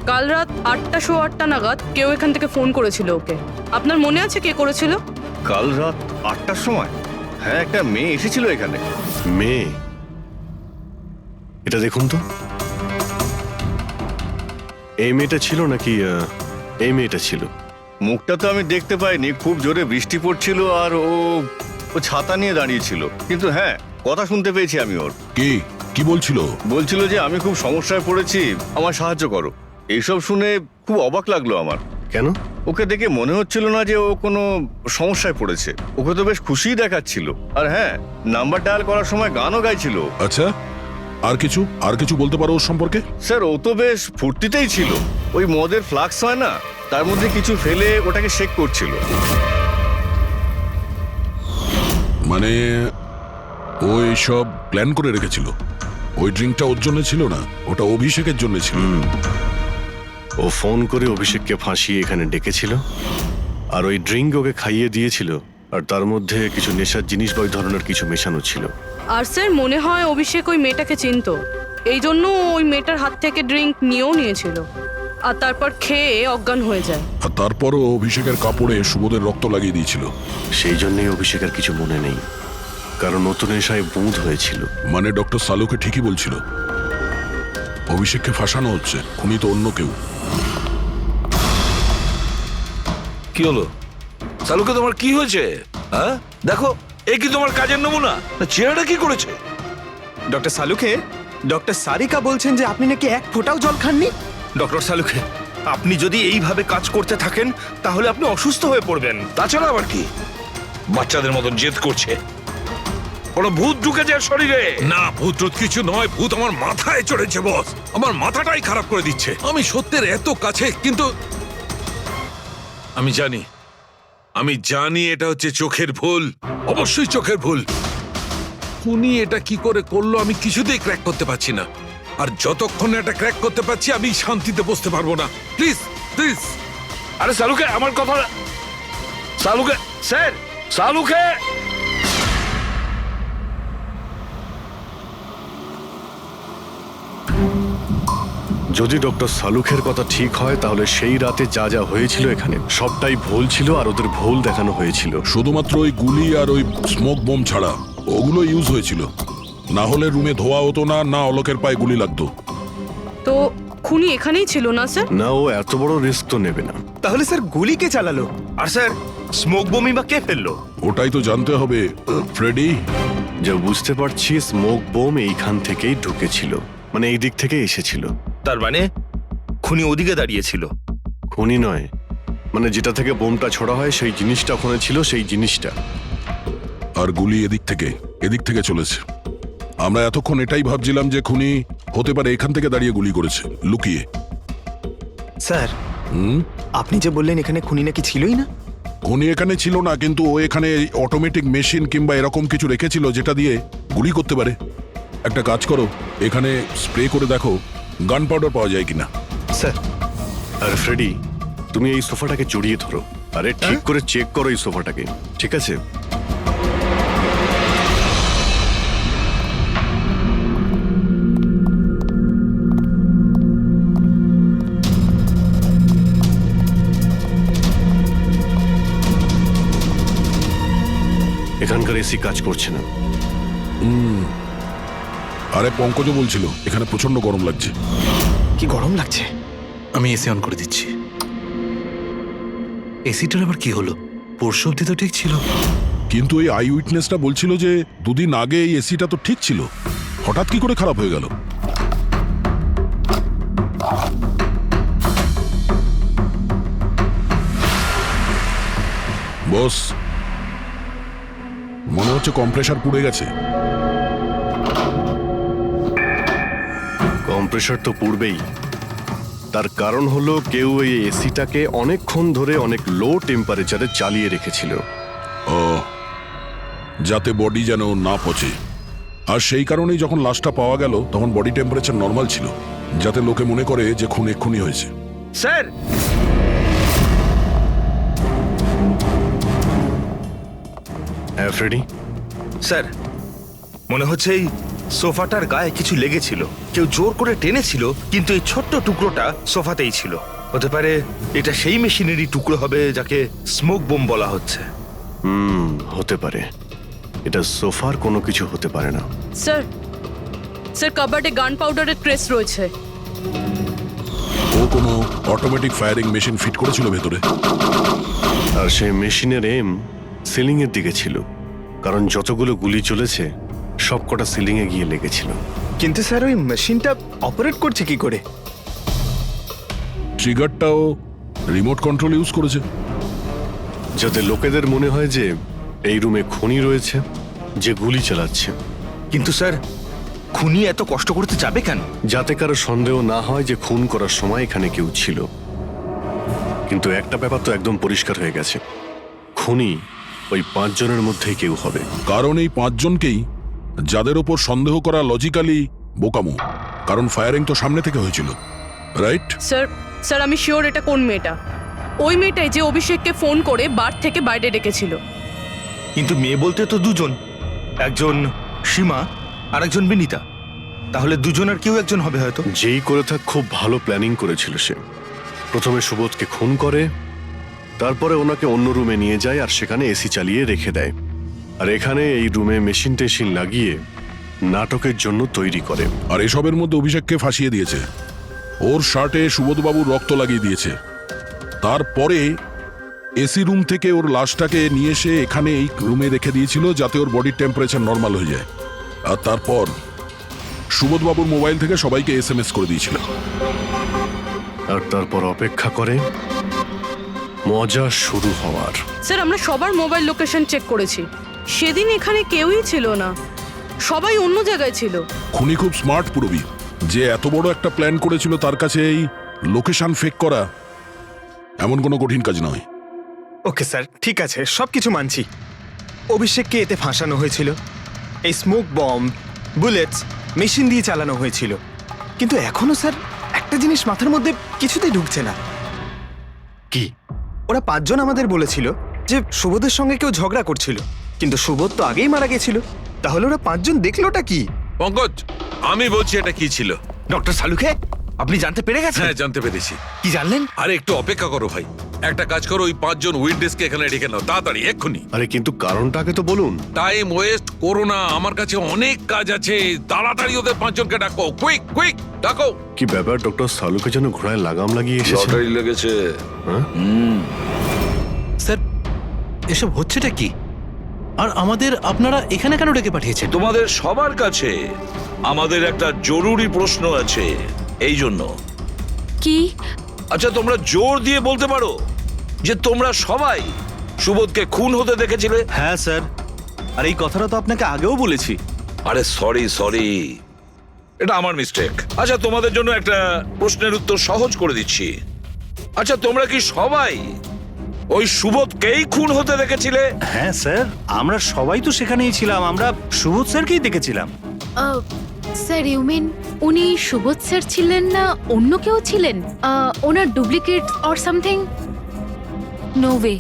কাল রাত 8:08 নাগাদ কেউ এখান থেকে ফোন করেছিল ওকে। আপনার মনে আছে কে করেছিল? কাল রাত 8টার সময় হ্যাঁ একটা মেয়ে এসেছিল এখানে। মেয়ে? এটা দেখুন তো, এই মেয়েটা ছিল নাকি এই মেয়েটা ছিল? মুখটা তো আমি দেখতে পাইনি, খুব জোরে বৃষ্টি পড়ছিল আর ও ছাতা নিয়ে দাঁড়িয়েছিল, কিন্তু হ্যাঁ কথা শুনতে পেয়েছি আমি ওর। কি বলছিল? বলছিল যে আমি খুব সমস্যায় পড়েছি, আমার সাহায্য করো। এইসব শুনে খুব অবাক লাগলো আমার। কেন? ওকে দেখে মনে হচ্ছিল না যে ও কোনো সমস্যায় পড়েছে, ওকে তো বেশ খুশিই দেখাচ্ছিল। আর হ্যাঁ, নাম্বার ডায়াল করার সময় গানও গাইছিল। আচ্ছা, আর কিছু বলতে পারো ওর সম্পর্কে? স্যার ও তো বেশ ফুর্তিতেই ছিল, ওই মদের ফ্লাক্স হয় না, তার মধ্যে কিছু ফেলে ওটাকে শেক করছিল। মানে ও সব প্ল্যান করে রেখেছিল? ওই ড্রিঙ্কটা ওর জন্য ছিল না, ওটা অভিষেকের জন্য ছিল। ও ফোন করে অভিষেককে ফাঁসিয়ে এখানে ডেকেছিল, আর ওই ড্রিঙ্ক ওকে খাইয়ে দিয়েছিল, আর তার মধ্যে কিছু নেশার জিনিস বা ওই ধরনের কিছু মেশানো ছিল। আর স্যার মনে হয় অভিষেক ওই মেয়েটাকে চিনতো, এই জন্য ওই মেয়েটার হাত থেকে ড্রিঙ্ক নিয়েও নিয়েছিল, আর তারপর খেয়ে অজ্ঞান হয়ে যায়। আর তারপরও অভিষেকের কাপড়ে সুবোধের রক্ত লাগিয়ে দিয়েছিল। সেই জন্যই অভিষেকের কিছু মনে নেই, কারণ নতুন নেশায় বুঁদ হয়েছিল। মানে ডক্টর সালুকে ঠিকই বলছিল, অভিষেককে ফাঁসানো হচ্ছে, খুনি তো অন্য কেউ। কি হলো সালুকে, তোমার কি হয়েছে? হ্যাঁ দেখো, এ কি তোমার কাজের নমুনা? চেহারাটা কি করেছে? ডক্টর সালুকে, ডক্টর সারিকা বলছেন যে আপনি নাকি এক ফোঁটাও জল খাননি। ডক্টর সালুকে, আপনি যদি এইভাবে কাজ করতে থাকেন তাহলে আপনি অসুস্থ হয়ে পড়বেন। তাছাড়া আবার কি বাচ্চাদের মতন জেদ করছে? কোনো ভূত ঢুকে যায় শরীরে? না, ভূত কিছু নয়, ভূত আমার মাথায় চড়েছে বস, আমার মাথাটাই খারাপ করে দিচ্ছে। আমি সত্যের এত কাছে, কিন্তু আমি জানি এটা হচ্ছে চোখের ভুল, অবশ্যই চোখের ভুল। উনি এটা কি করে করলো আমি কিছুতেই ক্র্যাক করতে পারছি না, আর যতক্ষণ এটা ক্র্যাক করতে পারছি আমি শান্তিতে বসতে পারবো না। Please please. আরে সালুকে, আমার কথা, সালুকে স্যার, সালুকে। যদি ডক্টর সালুখের কথা ঠিক হয়, তাহলে সেই রাতে যা যা হয়েছিল এখানে সবটাই ভুল ছিল, আর ওদের ভুল দেখানো হয়েছিল। শুধুমাত্র ওই গুলি আর ওই স্মোক বোম ছাড়া ওগুলো ইউজ হয়েছিল, না হলে রুমে ধোয়া হতো না, না অলোকের পায়ে গুলি লাগতো। তো খুনি এখানেই ছিল না স্যার? না, ও এত বড় রিস্ক তো নেবে না। তাহলে স্যার গুলি কে চালালো? আর স্যার স্মোক বোমই বা কে ফেললো? ওটাই তো জানতে হবে ফ্রেডি। যা বুঝতে পারছি, স্মোক বোম এইখান থেকেই ঢুকেছিল, মানে এই দিক থেকে এসেছিল। তার মানে খুনি ওদিকে দাঁড়িয়েছিল? খুনি নয়, মানে যেটা থেকে বোমটা ছোড়া হয় সেই জিনিসটা ওখানে ছিল, সেই জিনিসটা। আর গুলি এদিক থেকে চলেছে। আমরা এতক্ষণ এটাই ভাবছিলাম যে খুনি হতে পারে এখান থেকে দাঁড়িয়ে গুলি করেছে, লুকিয়ে। স্যার আপনি যে বললেন এখানে খুনি নাকি ছিলই না? খুনি এখানে ছিল না, কিন্তু ও এখানে অটোমেটিক মেশিন কিংবা এরকম কিছু রেখেছিল যেটা দিয়ে গুলি করতে পারে। একটা কাজ করো, এখানে স্প্রে করে দেখো গান পাউডার পাওয়া যায় কিনা। স্যার, আর ফ্রেডি, তুমি এই সোফাটাকে জড়িয়ে ধরো, আরে ঠিক করে চেক করো এই সোফাটাকে, ঠিক আছে? এখানকার এসি কাজ করছে না। আরে পঙ্কজও বলছিল এখানে প্রচন্ড গরম লাগছে। কি গরম লাগছে। আমি এসি অন করে দিচ্ছি। এসিটার আবার কি হলো? পরশু অব্দি তো ঠিক ছিল। কিন্তু এই আই উইটনেসটা বলছিল যে দুদিন আগে এই এসিটা তো ঠিক ছিল, হঠাৎ কি করে খারাপ হয়ে গেল? বস, মনে হচ্ছে কম্প্রেসার পুড়ে গেছে। কম্প্রেসার তো পূর্বেই। তার কারণ হলো কেউ এই এসিটাকে অনেকক্ষণ ধরে অনেক লো টেম্পারেচারে চালিয়ে রেখেছিল। ও, যাতে বডি যেন না পচে। আর সেই কারণেই যখন লাশটা পাওয়া গেল তখন বডি টেম্পারেচার নর্মাল ছিল, যাতে লোকে মনে করে যে খুন এক্ষুনি হয়েছে। স্যার, হ্যাঁ ফ্রেডি, স্যার মনে হচ্ছে এই সোফাটার গায়ে কিছু লেগেছিল, কেউ জোর করে টেনেছিল, কিন্তু এই ছোট্ট টুকরোটা সোফাতেই ছিল। হতে পারে এটা সেই মেশিনেরই টুকরো হবে যাকে স্মোক বোম বলা হচ্ছে। হতে পারে। এটা সোফার কোনো কিছু হতে পারে না। স্যার, স্যার কাবার্ডে গান পাউডারের ট্রেস রয়েছে। ও কোনো অটোমেটিক ফায়ারিং মেশিন ফিট করেছিল ভেতরে। আর সেই মেশিনের এম সিলিং এর দিকে ছিল, কারণ যতগুলো গুলি চলেছে সবকটা সিলিং এ গিয়ে লেগেছিল। কিন্তু স্যার ওই মেশিনটা অপারেট করছে কি করে? ট্রিগারটাও রিমোট কন্ট্রোল ইউজ করেছে, যাতে লোকেদের মনে হয় যে এই রুমে খুনি রয়েছে যে গুলি চালাচ্ছে। কিন্তু স্যার, খুনি এত কষ্ট করতে যাবে কেন? যাতে কারো সন্দেহ না হয় যে খুন করার সময় এখানে কেউ ছিল। কিন্তু একটা ব্যাপার তো একদম পরিষ্কার হয়ে গেছে, খুনি ওই 5 জনের মধ্যেই কেউ হবে। কারণ এই 5 জনকেই যাদের ওপর সন্দেহ করা লজিক্যালি বোকামো, কারণ ফায়ারিং তো সামনে থেকে হয়েছিল, রাইট? স্যার, স্যার আমি শিওর এটা কোন মেয়েটা। ওই মেয়েটাই যে অভিষেককে ফোন করে বার থেকে বাইরে ডেকেছিল। কিন্তু মেয়ে বলতে তো দুজন, একজন সীমা আর একজন বিনীতা। তাহলে দুজনের কেউ একজন হবে হয়তো। যেই করে থাক খুব ভালো প্ল্যানিং করেছিল সে। প্রথমে সুবোধকে খুন করে, তারপরে ওনাকে অন্য রুমে নিয়ে যায় আর সেখানে এসি চালিয়ে রেখে দেয়। আর এখানে এই রুমে মেশিন টেশিন লাগিয়ে নাটকের জন্য তৈরি করে। আর এসবের মধ্যে অভিষেককে ফাঁসিয়ে দিয়েছে, ওর শার্টে সুবোধবাবুর রক্ত লাগিয়ে দিয়েছে। তারপরে এসি রুম থেকে ওর লাশটাকে নিয়ে এসে এখানে এই রুমে রেখে দিয়েছিল যাতে ওর বডির টেম্পারেচার নর্মাল হয়ে যায়। আর তারপর সুবোধবাবুর মোবাইল থেকে সবাইকে SMS করে দিয়েছিল। আর তারপর অপেক্ষা করে মজা শুরু হওয়ার। স্যার আমরা সবার মোবাইল লোকেশন চেক করেছি, সেদিন এখানে কেউই ছিল না, সবাই অন্য জায়গায় ছিল। খুনি খুব স্মার্ট পুরবি, যে এত বড় একটা প্ল্যান করেছিল তার কাছে এই লোকেশন ফেক করা এমন কোনো কঠিন কাজ নয়। ওকে স্যার, ঠিক আছে, সবকিছু মানছি। অভিষেককে এতে ফাঁসানো হয়েছিল, এই স্মোক বম্ব, বুলেটস মেশিন দিয়ে চালানো হয়েছিল। কিন্তু এখনো স্যার একটা জিনিস মাথার মধ্যে কিছুতেই ঢুকছে না। কি? ওরা 5 জন আমাদের বলেছিল যে সুবোধের সঙ্গে কেউ ঝগড়া করছিল, কিন্তু সুবোধ তো আগেই মারা গেছিল। তাহলে ওরা 5 জন দেখলোটা কি? পঙ্কজ, আমি বলছি এটা কি ছিল। ডক্টর সালুকে, আপনি জানতে পেরে গেছেন? হ্যাঁ, জানতে পেরেছি। কি জানলেন? আরে একটু অপেক্ষা করো ভাই, একটা কাজ করো, ওই 5 জন উইটনেসকে এখানে ডেকে নাও তাড়াতাড়ি, এক্ষুনি। আরে কিন্তু কারণটাকে তো বলুন। টাইম ওয়েস্ট করো না, আমার কাছে অনেক কাজ আছে। তাড়াতাড়ি ওদের 5 জনকে ডাকো, কুইক কুইক ডাকো। কি ব্যাপার, ডক্টর সালুকে যেন ঘোড়ায় লাগাম লাগিয়ে এসেছে। লটারি লেগেছে। স্যার, এসব হচ্ছেটা কি? আর আমাদের আপনারা এখানে কেন ডেকে পাঠিয়েছেন? তোমাদের সবার কাছে আমাদের একটা জরুরি প্রশ্ন আছে, এই জন্য। কি? আচ্ছা, তোমরা জোর দিয়ে বলতে পারো যে তোমরা সবাই সুবোধকে খুন হতে দেখেছিলে? হ্যাঁ স্যার, আর এই কথাটা তো আপনাকে আগেও বলেছি। আরে সরি, এটা আমার মিস্টেক। আচ্ছা, তোমাদের জন্য একটা প্রশ্নের উত্তর সহজ করে দিচ্ছি। আচ্ছা, তোমরা কি সবাই ওই সুবোধকেই খুন হতে দেখেছিলে? হ্যাঁ স্যার, আমরা সবাই তো সেখানেই ছিলাম, আমরা সুবোধ স্যারকেই দেখেছিলাম। স্যার ইউ মিন উনি সুবোধ স্যার ছিলেন না অন্য কেউ ছিলেন? ওনার duplicate or something? No way,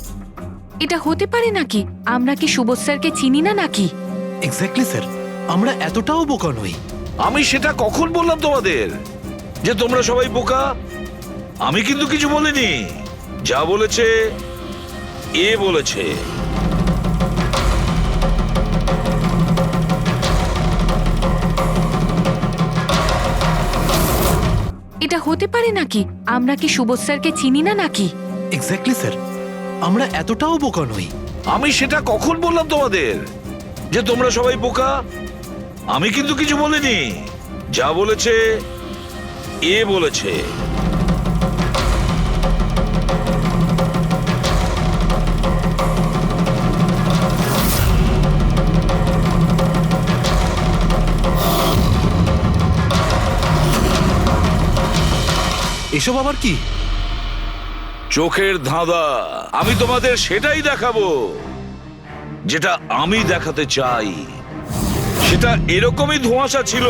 এটা হতে পারে নাকি? আমরা কি সুবোধ স্যারকে চিনি না নাকি? এক্স্যাক্টলি স্যার, আমরা এতটাও বোকা নই। আমি সেটা কখন বললাম তোমাদের যে তোমরা সবাই বোকা? আমি কিন্তু কিছু বলিনি, যা বলেছে এ বলেছে। এটা হতে পারে নাকি? আমরা কি সুবোধ স্যারকে চিনি না নাকি? এক্স্যাক্টলি স্যার, আমরা এতটাও বোকা নই। আমি সেটা কখন বললাম তোমাদের যে তোমরা সবাই বোকা? আমি কিন্তু কিছু বলিনি। যা বলেছে এ বলেছে। এসব আবার কি? চোখের ধাঁধা। আমি তোমাদের সেটাই দেখাবো যেটা আমি দেখাতে চাই। সেটা এরকমই ধোঁয়াশা ছিল।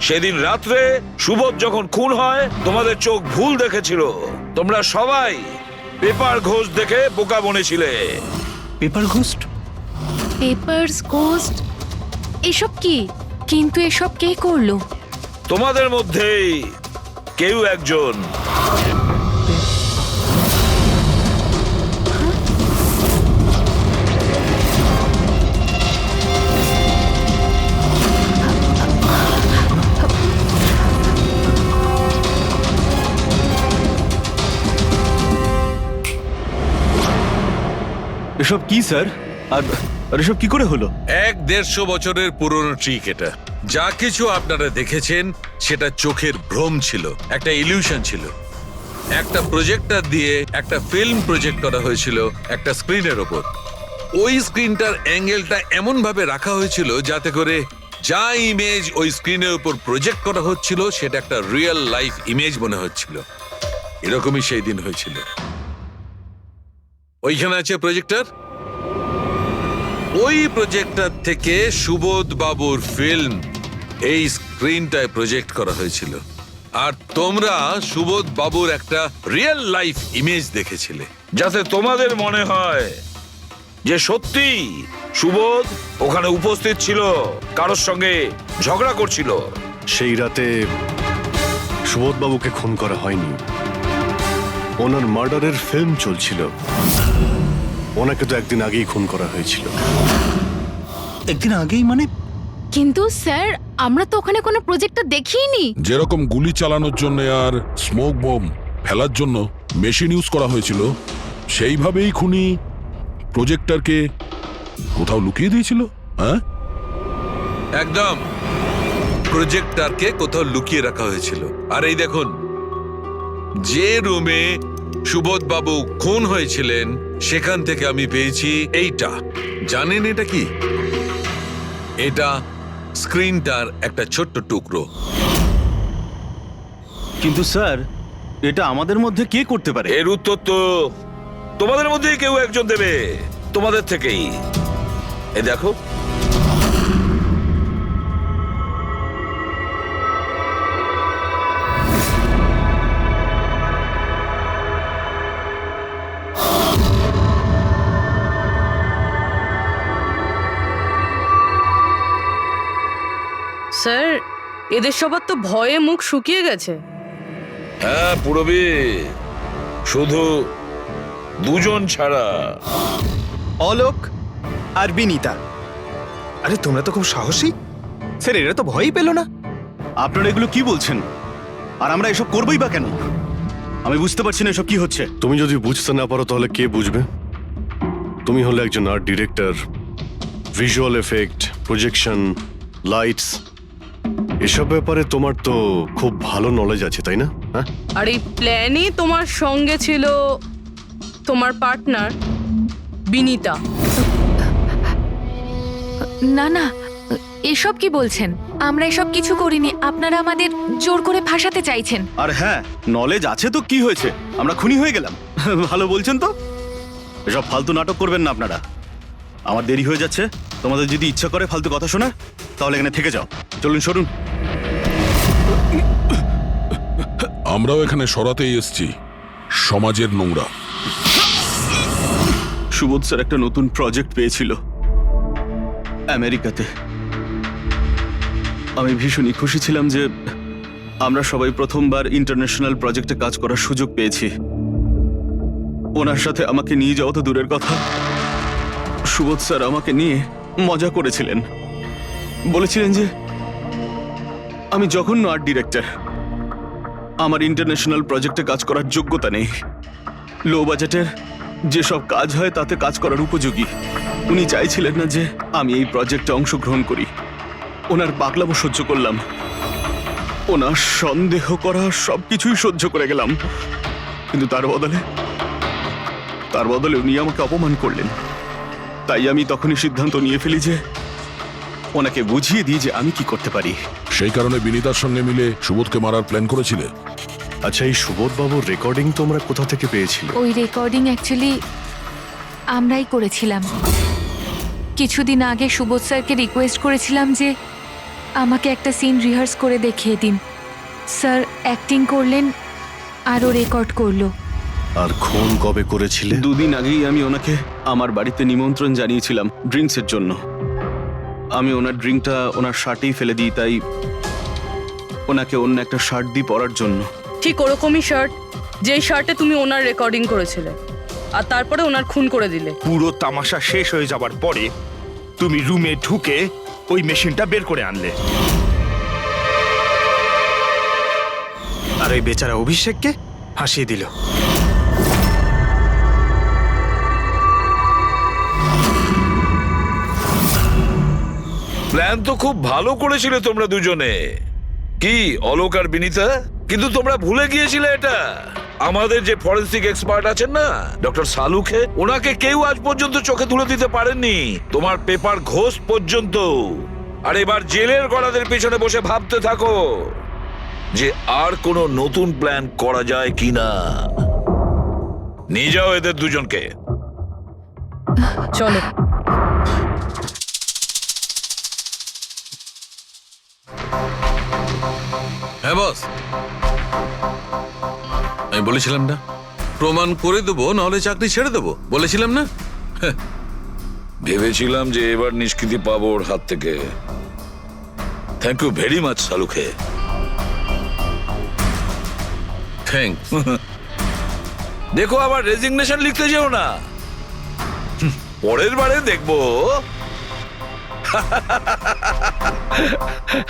সেদিন রাত্রে সুবোধ যখন খুন হয় তোমাদের চোখ ভুল দেখেছিল। তোমরা সবাই পেপার ঘোষ দেখে বোকা বনেছিলে। Paper ghost? পেপারস গোস্ট এসব কি? কিন্তু এসব কে করলো? তোমাদের মধ্যেই কেউ একজন। এসব কি স্যার? আর এসব কি করে হলো? 150 বছরের পুরনো ট্রিক এটা। যা কিছু আপনারা দেখেছেন সেটা চোখের ভ্রম ছিল, একটা ইলিউশন ছিল। একটা প্রজেক্টর দিয়ে একটা ফিল্ম প্রজেক্ট করা হয়েছিল একটা স্ক্রিনের ওপর। ওই স্ক্রিনটার অ্যাঙ্গেলটা এমন ভাবে রাখা হয়েছিল যাতে করে যা ইমেজ ওই স্ক্রিনের উপর প্রজেক্ট করা হচ্ছিল সেটা একটা রিয়েল লাইফ ইমেজ মনে হচ্ছিল। এরকমই সেই দিন হয়েছিল। ওইখানে আছে প্রজেক্টর। ওই প্রজেক্টর থেকে সুবোধ বাবুর ফিল্ম এই স্ক্রিনটায় প্রজেক্ট করা হয়েছিল। আর তোমরা সুবোধ বাবুর একটা রিয়েল লাইফ ইমেজ দেখেছিলে। যাতে তোমাদের মনে হয় যে সত্যি সুবোধ ওখানে উপস্থিত ছিল, কারোর সঙ্গে ঝগড়া করছিল। সেই রাতে সুবোধবাবুকে খুন করা হয়নি, ওনার মার্ডারের ফিল্ম চলছিল। ওনাকে তো একদিন আগেই খুন করা হয়েছিল। একদিন আগেই মানে? কিন্তু স্যার আমরা তো ওখানে কোনো প্রজেক্টর দেখিনি। যেরকম গুলি চালানোর জন্য আর স্মোক বম ফেলার জন্য মেশিন ইউজ করা হয়েছিল, সেইভাবেই খুনি প্রজেক্টরকে কোথাও লুকিয়ে দিয়েছিল। হ্যাঁ, একদম। প্রজেক্টরকে কোথাও লুকিয়ে রাখা হয়েছিল। আর এই দেখুন, যে রুমে সুবোধ বাবু খুন হয়েছিলেন সেখান থেকে আমি পেয়েছি এইটা। জানেন এটা কি? এটা স্ক্রিনটার একটা ছোট্ট টুকরো। কিন্তু স্যার, এটা আমাদের মধ্যে কে করতে পারে? এর উত্তর তো তোমাদের মধ্যেই কেউ একজন দেবে, তোমাদের থেকেই। এ দেখো, স্যার এদের সবার তো ভয়ে মুখ শুকিয়ে গেছে। হ্যাঁ পুরবি, শুধু দুজন ছাড়া। অলোক আর বিনীতা। আরে তোমরা তো খুব সাহসী। স্যার এরা তো ভয়ই পেল না। আপনারা এগুলো কি বলছেন? আর আমরা এসব করবোই বা কেন? আমি বুঝতে পারছি না এসব কি হচ্ছে। তুমি যদি বুঝতে না পারো তাহলে কে বুঝবে? তুমি হলে একজন art director. Visual effect, projection, lights, এসব ব্যাপারে তোমার তো খুব ভালো নলেজ আছে, তাই না? হ্যাঁ, আর এই প্ল্যানে তোমার সঙ্গে ছিল তোমার পার্টনার বিনীতা। না না, এসব কি বলছেন? আমরা এসব কিছু করিনি। আপনারা আমাদের জোর করে ফাঁসাতে চাইছেন। আর হ্যাঁ, নলেজ আছে তো কি হয়েছে? আমরা খুনি হয়ে গেলাম। ভালো বলছেন তো। এসব ফালতু নাটক করবেন না আপনারা। আমার দেরি হয়ে যাচ্ছে। তোমাদের যদি ইচ্ছা করে ফালতু কথা শোনা, তাহলে এখানে থেকে যাও। চলুন, সরুন। আমরাও এখানে সরাতেই এসছি সমাজের নোংরা। সুবোধ স্যার একটা নতুন প্রজেক্ট পেয়েছিল আমেরিকাতে। আমি ভীষণই খুশি ছিলাম যে আমরা সবাই প্রথমবার ইন্টারন্যাশনাল প্রজেক্টে কাজ করার সুযোগ পেয়েছি। ওনার সাথে আমাকে নিয়ে যাওয়া তো দূরের কথা, সুবোধ স্যার আমাকে নিয়ে মজা করেছিলেন। বলেছিলেন যে আমি জঘন্য আর্ট ডিরেক্টর, আমার ইন্টারন্যাশনাল প্রজেক্টে কাজ করার যোগ্যতা নেই। লো বাজেটের যেসব কাজ হয় তাতে কাজ করার উপযোগী। উনি চাইছিলেন না যে আমি এই প্রজেক্টে অংশগ্রহণ করি। ওনার পাগলামো সহ্য করলাম, ওনার সন্দেহ করা সবকিছুই সহ্য করে গেলাম, কিন্তু তার বদলে উনি আমাকে অপমান করলেন। তাই আমি তখনই সিদ্ধান্ত নিয়ে ফেলি যে ওনাকে বুঝিয়ে দিই যে আমি কি করতে পারি। সেই কারণে বিনীতার সঙ্গে মিলে সুবোধকে মারার প্ল্যান করেছিলে? আচ্ছা, এই সুবোধ বাবুর রেকর্ডিং তোমরা কোথা থেকে পেয়েছিলে? ওই রেকর্ডিং অ্যাকচুয়ালি আমরাই করেছিলাম। কিছুদিন আগে সুবোধ স্যারকে রিকোয়েস্ট করেছিলাম যে আমাকে একটা সিন রিহার্স করে দেখিয়ে দিন। স্যার অ্যাক্টিং করলেন আর ও রেকর্ড করলো। আর খুন কবে করেছিলে? 2 দিন আগেই আমি ওনাকে আমার বাড়িতে নিমন্ত্রণ জানিয়েছিলাম ড্রিঙ্কসের জন্য। আমি ওনার ড্রিঙ্কটা ওনার শার্টেই ফেলে দিই, তাই ওনাকে অন্য একটা শার্ট দিই পরার জন্য। ঠিক ওরকমই শার্ট যেই শার্টে তুমি ওনার রেকর্ডিং করেছিলে, আর তারপরে ওনার খুন করে দিলে। পুরো তামাশা শেষ হয়ে যাবার পরে তুমি রুমে ঢুকে ওই মেশিনটা বের করে আনলে। আর ওই বেচারা অভিষেককে ফাঁসিয়ে দিল। প্ল্যান তো খুব ভালো করেছিলে তোমরা দুজনে, কি অলোক আর বিনীতা, কিন্তু তোমরা ভুলে গিয়েছিলে এটা। আমাদের যে ফরেন্সিক এক্সপার্ট আছেন না, ডক্টর সালুখে, ওনাকে কেউ আজ পর্যন্ত চোখে তুলে দিতে পারেননি, তোমার পেপার ঘোষ পর্যন্ত। আর এবার জেলের গড়াদের পেছনে বসে ভাবতে থাকো যে আর কোনো নতুন প্ল্যান করা যায় কিনা। নিয়ে যাও এদের দুজনকে। চলো। হ্যাঁ বস, আমি বলেছিলাম না প্রমাণ করে দেবো, নাহলে চাকরি ছেড়ে দেবো, বলেছিলাম না? ভেবেছিলাম যে এবার নিষ্কৃতি পাবো ওর হাত থেকে। Thank you very much Salunkhe. Thanks. দেখো আবার রেজিগনেশন লিখতে যেও না, পরের বারে দেখবো।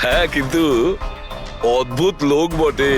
হ্যাঁ, কিন্তু অদ্ভুত লোক বটে।